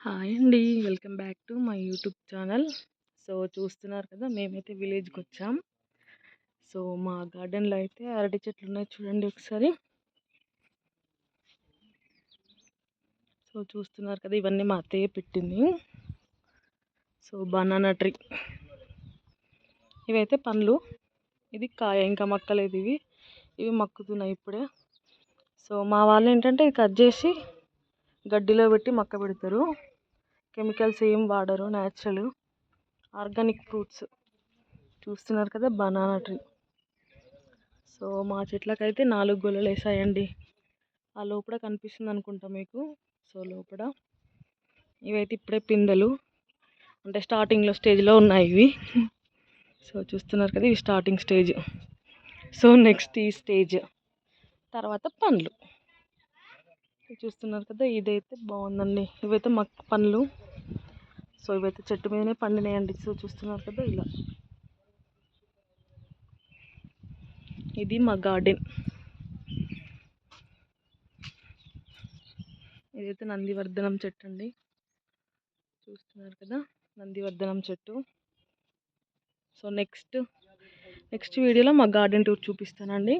Hi అండి. Welcome back to my YouTube channel. So చూస్తున్నారు కదా, మేమైతే విలేజ్కి వచ్చాం. సో మా గార్డెన్లో అయితే అరటి చెట్లు ఉన్నాయి, చూడండి ఒకసారి. సో చూస్తున్నారు కదా, ఇవన్నీ మా అత్తయ్య పెట్టింది. సో బనానా ట్రీ, ఇవైతే పండ్లు, ఇది కాయ, ఇంకా మక్కలేదు. ఇవి మక్కుతున్నాయి ఇప్పుడే. సో మా వాళ్ళు ఏంటంటే ఇది కట్ చేసి గడ్డిలో పెట్టి మక్క పెడతారు. కెమికల్స్ ఏం వాడరు, న్యాచురల్ ఆర్గానిక్ ఫ్రూట్స్. చూస్తున్నారు కదా, బనానా ట్రీ. సో మా చెట్లకైతే 4 గొలలు వేసాయండి. ఆ లోపల కనిపిస్తుంది అనుకుంటా మీకు. సో లోపల ఇవైతే ఇప్పుడే పిందెలు, అంటే స్టార్టింగ్లో స్టేజ్లో ఉన్నాయి ఇవి. సో చూస్తున్నారు కదా, ఇవి స్టార్టింగ్ స్టేజ్. సో నెక్స్ట్ ఈ స్టేజ్ తర్వాత పండ్లు. చూస్తున్నారు కదా, ఇదైతే బాగుందండి. ఇవైతే పండ్లు. సో ఇవైతే చెట్టు మీదనే పండినాయండి. సో చూస్తున్నారు కదా, ఇలా. ఇది మా గార్డెన్. ఇదైతే నందివర్ధనం చెట్టు అండి. చూస్తున్నారు కదా, నందివర్ధనం చెట్టు. సో నెక్స్ట్ వీడియోలో మా గార్డెన్ టూర్ చూపిస్తానండి.